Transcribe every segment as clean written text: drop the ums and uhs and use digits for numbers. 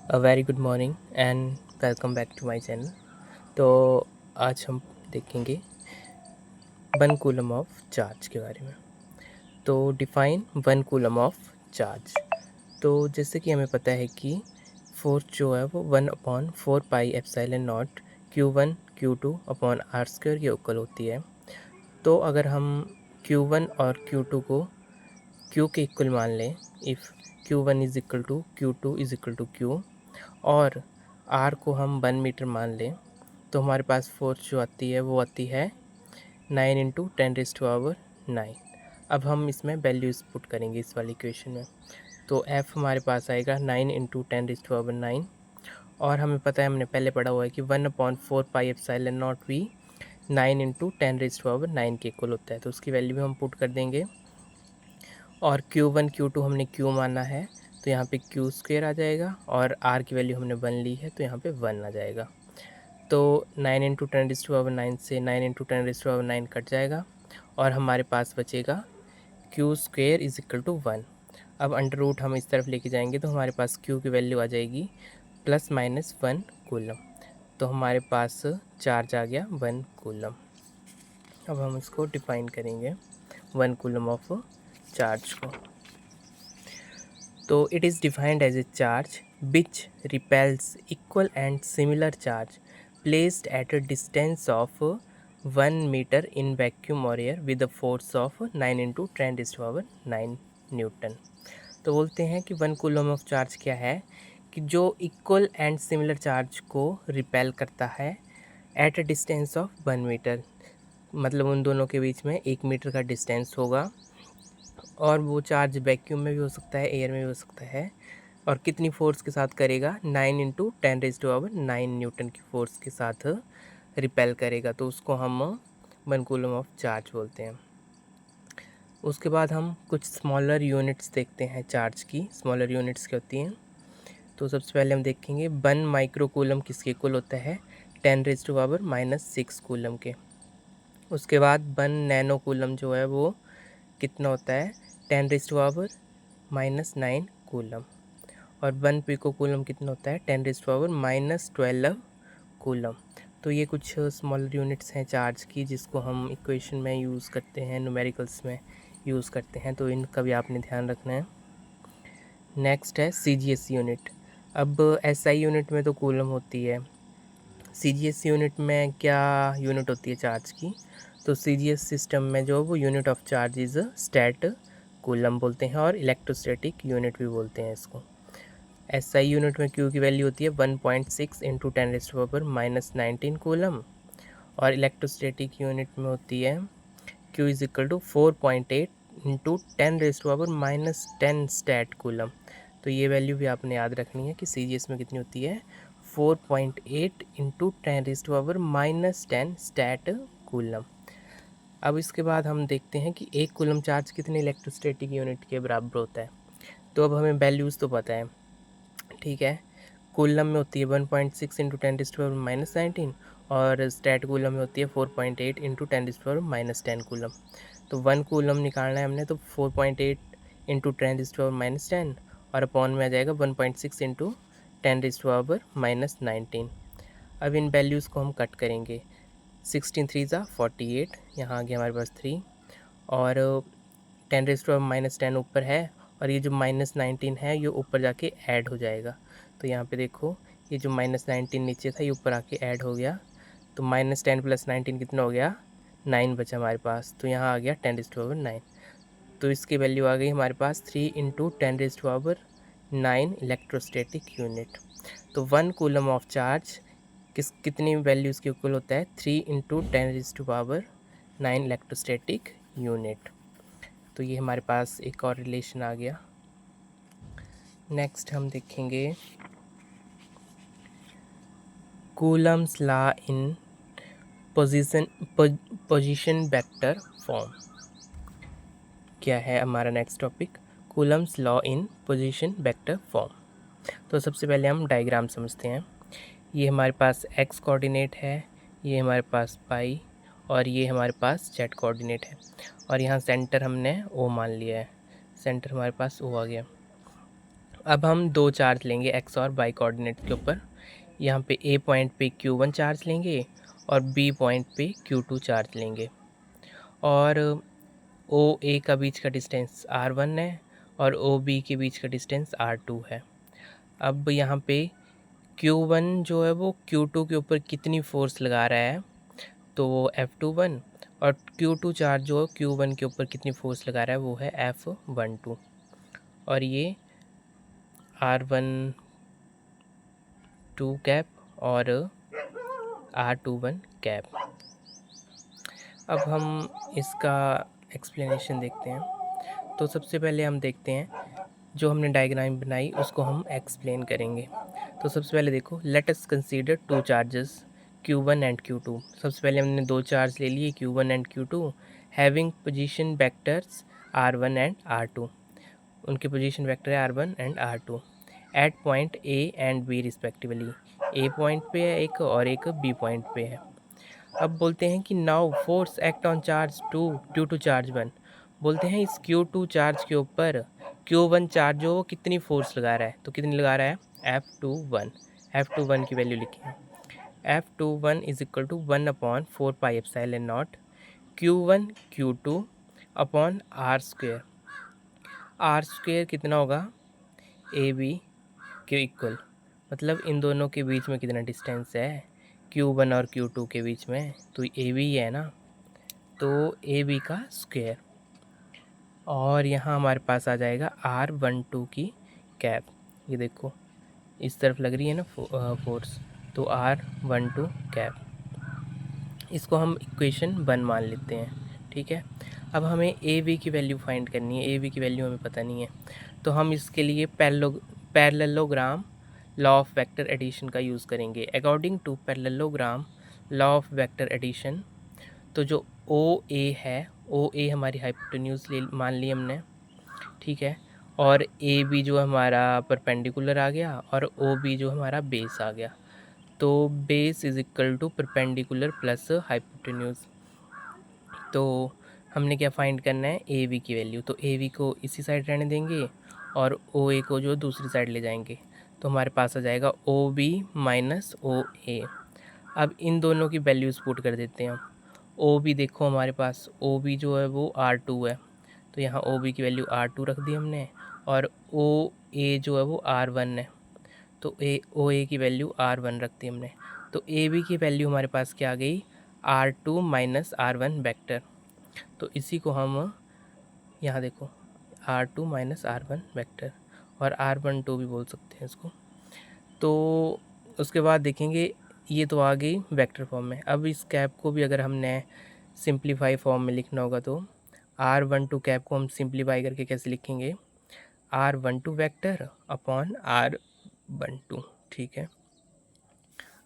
Very good morning and welcome back to my channel. तो आज हम देखेंगे 1 कूलम ऑफ चार्ज के बारे में। तो डिफाइन 1 कूलम ऑफ चार्ज। तो जैसे कि हमें पता है कि फोर्स जो है वो 1/4 pi epsilon not Q1 Q2/r² के इक्वल होती है। तो अगर हम Q1 और Q2 को Q के इक्वल मान लें, if Q1 is equal to Q2 is equal to Q और R को हम 1 मीटर मान लें, तो हमारे पास फोर्स जो आती है वो आती है 9 × 10⁻⁹। अब हम इसमें वैल्यूज़ पुट करेंगे इस वाली इक्वेशन में। तो F हमारे पास आएगा 9 × 10⁻⁹ और हमें पता है, हमने पहले पढ़ा हुआ है कि 1/4 पाई एप्सिलॉन नॉट भी 9 × 10⁻⁹ के इक्वल होता है। तो उसकी वैल्यू भी हम पुट कर देंगे। और Q1 Q2 हमने Q माना है, तो यहाँ पे Q² आ जाएगा और R की वैल्यू हमने 1 ली है, तो यहाँ पे 1 आ जाएगा। तो 9 × 10⁻⁹ से 9 × 10⁻⁹ कट जाएगा और हमारे पास बचेगा Q² इज़ इक्वल टू 1। अब अंडर रूट हम इस तरफ लेके जाएंगे, तो हमारे पास Q की वैल्यू आ जाएगी ±1 कूलम। तो हमारे पास चार्ज आ गया 1 कूलम। अब हम इसको डिफाइन करेंगे 1 कूलम ऑफ चार्ज को। तो it is defined as a charge which repels equal and similar charge placed at a distance of 1 metre in vacuum और air with a force of 9 × 10⁹ newton. तो बोलते हैं कि 1 कूलम ऑफ चार्ज क्या है कि जो इक्वल एंड सिमिलर चार्ज को रिपेल करता है at a distance of 1 metre, मतलब उन दोनों के बीच में 1 मीटर का डिस्टेंस होगा और वो चार्ज वैक्यूम में भी हो सकता है, एयर में भी हो सकता है। और कितनी फोर्स के साथ करेगा? 9 × 10⁻⁹ न्यूटन की फोर्स के साथ रिपेल करेगा। तो उसको हम 1 कूलम ऑफ चार्ज बोलते हैं। उसके बाद हम कुछ स्मॉलर यूनिट्स देखते हैं चार्ज की। स्मॉलर यूनिट्स क्या होती हैं? तो सबसे पहले हम देखेंगे 1 माइक्रो कूलम किसके इक्वल होता है? 10⁻⁻⁻6 कूलम के। उसके बाद 1 नैनो कूलम जो है वो कितना होता है? 10⁻⁻9 कूलम। और 1 पिको कूलम कितना होता है? 10⁻⁻12 कूलम। तो ये कुछ स्मॉलर यूनिट्स हैं चार्ज की, जिसको हम इक्वेशन में यूज़ करते हैं, न्यूमेरिकल्स में यूज़ करते हैं। तो इनका भी आपने ध्यान रखना है। नेक्स्ट है CGS यूनिट। अब SI यूनिट में तो कूलम होती है, CGS यूनिट में क्या यूनिट होती है चार्ज की? तो CGS सिस्टम में जो वो unit of charge is stat coulomb बोलते हैं और इलेक्ट्रोस्टैटिक यूनिट भी बोलते हैं इसको। SI यूनिट में Q की वैल्यू होती है 1.6 × 10⁻⁻19 कूलम और इलेक्ट्रोस्टैटिक यूनिट में होती है Q is equal to 4.8 × 10⁻10 stat coulomb. तो ये वैल्यू भी आपने याद रखनी है कि CGS में कितनी होती है? 4.8 × 10⁻10 स्टैट कूलम। अब इसके बाद हम देखते हैं कि 1 कूलम चार्ज कितने इलेक्ट्रोस्टैटिक यूनिट के बराबर होता है। तो अब हमें वैल्यूज़ तो पता है, ठीक है। कूलम में होती है 1.6 × 10⁻19 और स्टैट कूलम में होती है 4.8 × 10⁻10 कूलम। तो 1 कूलम निकालना है हमने, तो 4.8 × 10⁻10 और अपॉन में आ जाएगा 1.6 × 10⁻19। अब इन वैल्यूज़ को हम कट करेंगे। 16 3 ज़ा 48, यहाँ आ गया हमारे पास 3 और 10⁻10 ऊपर है और ये जो -19 है ये ऊपर जाके ऐड हो जाएगा। तो यहाँ पे देखो, ये जो -19 नीचे था ये ऊपर आके ऐड हो गया। तो -10 + 19 कितना हो गया? 9 बचा हमारे पास। तो यहाँ आ गया 10⁻9। तो इसकी वैल्यू आ गई हमारे पास 3 × 10⁻9 इलेक्ट्रोस्टैटिक यूनिट। तो 1 कूलम ऑफ चार्ज कितनी वैल्यूज़ के इक्वल होता है? 3 × 10⁻9 इलेक्ट्रोस्टैटिक यूनिट। तो ये हमारे पास एक और रिलेशन आ गया। नेक्स्ट हम देखेंगे Coulomb's law in position vector form. क्या है हमारा next topic? Coulomb's law in position vector form. तो सबसे पहले हम डायग्राम समझते हैं। ये हमारे पास x कोऑर्डिनेट है, ये हमारे पास पाई और ये हमारे पास z कोऑर्डिनेट है और यहाँ सेंटर हमने O मान लिया है। सेंटर हमारे पास O आ गया। अब हम दो चार्ज लेंगे एक्स और वाई कोऑर्डिनेट के ऊपर। यहाँ पे ए पॉइंट पे Q1 चार्ज लेंगे और बी पॉइंट पे Q2 चार्ज लेंगे, और ओ ए का बीच का डिस्टेंस R1 है और ओ बी के बीच का डिस्टेंस R2 है। अब यहाँ पे Q1 जो है वो Q2 के ऊपर कितनी फोर्स लगा रहा है, तो वो F21, और Q2 चार्ज जो Q1 के ऊपर कितनी फोर्स लगा रहा है वो है F12, और ये R12 कैप और R21 कैप। अब हम इसका एक्सप्लेनेशन देखते हैं। तो सबसे पहले हम देखते हैं जो हमने डायग्राम बनाई उसको हम एक्सप्लेन करेंगे। तो सबसे पहले देखो, let us consider two charges Q1 and Q2। सबसे पहले हमने दो चार्ज ले लिए Q1 and Q2 having position vectors R1 and R2। उनके पोजीशन वेक्टर है R1 and R2 at point A and B respectively. A point पे है एक और एक B पॉइंट पे है। अब बोलते हैं कि now force act on charge 2 due to charge 1। बोलते हैं इस Q2 चार्ज के ऊपर Q1 चार्ज जो वो कितनी फोर्स लगा रहा है, तो कितनी लगा रहा है F21। F21 की वैल्यू लिखिए, F21 is equal to 1/4πε0 Q1 Q2 upon R square. R square कितना होगा, ए बी के इक्वल, मतलब इन दोनों के बीच में कितना डिस्टेंस है Q1 और Q2 के बीच में, तो ए बी है ना, तो ए बी का स्क्वायर। और यहाँ हमारे पास आ जाएगा R12 की कैप। ये देखो इस तरफ लग रही है ना फोर्स, तो R12 कैप। इसको हम इक्वेशन 1 मान लेते हैं, ठीक है। अब हमें ए बी की वैल्यू फाइंड करनी है, ए बी की वैल्यू हमें पता नहीं है, तो हम इसके लिए parallelogram law of vector addition का यूज़ करेंगे। According to parallelogram law of vector addition, तो जो ओ ए है, ओ ए हमारी हाइपोटेन्यूज मान ली हमने, ठीक है, और ए बी जो हमारा परपेंडिकुलर आ गया और ओ बी जो हमारा बेस आ गया। तो base is equal to perpendicular plus hypotenuse. तो हमने क्या फाइंड करना है, ए बी की वैल्यू। तो ए बी को इसी साइड रहने देंगे और ओ ए को जो दूसरी साइड ले जाएंगे, तो हमारे पास आ जाएगा ओ बी माइनस ओ ए। अब इन दोनों की वैल्यूज़ पुट कर देते हैं हम। ओ बी देखो हमारे पास ओ बी जो है वो R2 है, तो यहाँ ओ बी की वैल्यू R2 रख दी हमने, और ओ ए जो है वो R1 है, तो ओ ए की वैल्यू R1 रख दी हमने। तो ए बी की वैल्यू हमारे पास क्या आ गई, R2 माइनस R1 वेक्टर। तो इसी को हम यहाँ देखो R2 माइनस R1 वेक्टर, और R12 भी बोल सकते हैं इसको। तो उसके बाद देखेंगे, ये तो आ गई वेक्टर फॉर्म में। अब इस कैप को भी अगर हमने सिंप्लीफाई फॉर्म में लिखना होगा, तो R12 कैप को हम सिंप्लीफाई करके कैसे लिखेंगे, R12 वेक्टर अपॉन R12, ठीक है।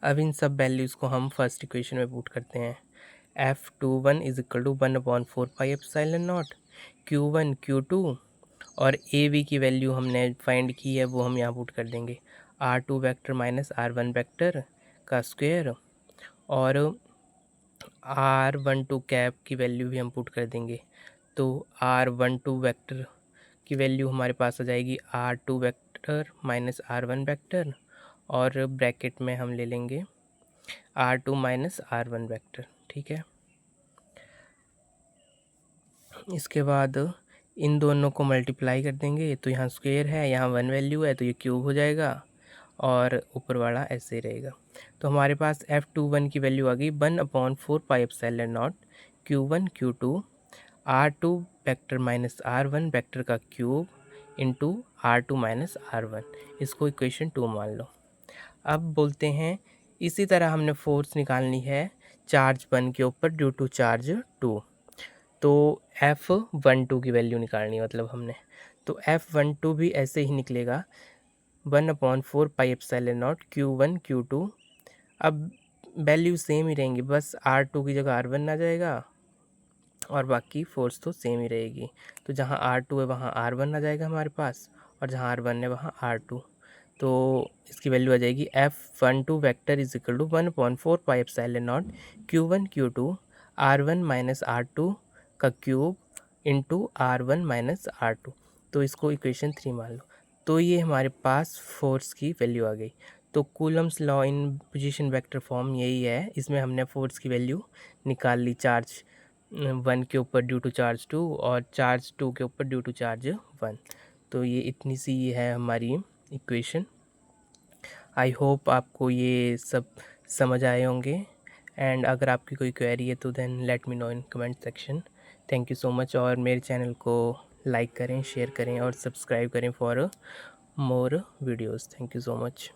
अब इन सब वैल्यूज़ को हम फर्स्ट इक्वेशन में पुट करते हैं। F21 is equal to 1/4πε0 Q1 Q2, और ए बी की वैल्यू हमने फाइंड की है वो हम यहाँ पुट कर देंगे, R2 vector minus R1 vector का स्क्वायर, और R12 कैप की वैल्यू भी हम पुट कर देंगे। तो R12 वेक्टर की वैल्यू हमारे पास आ जाएगी R2 vector minus R1 vector, और ब्रैकेट में हम ले लेंगे R2 माइनस R1 वेक्टर, ठीक है। इसके बाद इन दोनों को मल्टीप्लाई कर देंगे, तो यहाँ स्क्वायर है, यहाँ 1 वैल्यू है, तो ये क्यूब हो जाएगा, और ऊपर वाला ऐसे रहेगा। तो हमारे पास F21 की वैल्यू आ गई 1/4πε0 Q1 Q2 R2 vector minus R1 vector का cube into R2 minus R1। इसको इक्वेशन 2 मान लो। अब बोलते हैं इसी तरह हमने फोर्स निकालनी है चार्ज 1 के ऊपर ड्यू टू चार्ज 2। तो F12 की वैल्यू निकालनी है मतलब हमने, तो F12 भी ऐसे ही निकलेगा 1/4πε0 Q1 Q2। अब वैल्यू सेम ही रहेंगी, बस R2 की जगह R1 आ जाएगा और बाकी फोर्स तो सेम ही रहेगी। तो जहाँ R2 है वहाँ R1 आ जाएगा हमारे पास, और जहाँ R1 है वहाँ R2। तो इसकी वैल्यू आ जाएगी F12 vector is equal to 1/4πε0 Q1 Q2 R1 minus R2 का cube into R1 minus R2। तो इसको इक्वेशन 3 मान लो। तो ये हमारे पास फोर्स की वैल्यू आ गई। तो Coulomb's law in position vector form यही है, इसमें हमने फोर्स की वैल्यू निकाल ली चार्ज 1 के ऊपर ड्यू टू चार्ज 2 और चार्ज 2 के ऊपर ड्यू टू चार्ज 1। तो ये इतनी सी है हमारी इक्वेशन। आई होप आपको ये सब समझ आए होंगे, एंड अगर आपकी कोई क्वेरी है तो then let me know in comment section. Thank you so much, और मेरे चैनल को लाइक करें, शेयर करें और सब्सक्राइब करें for more videos. Thank you so much.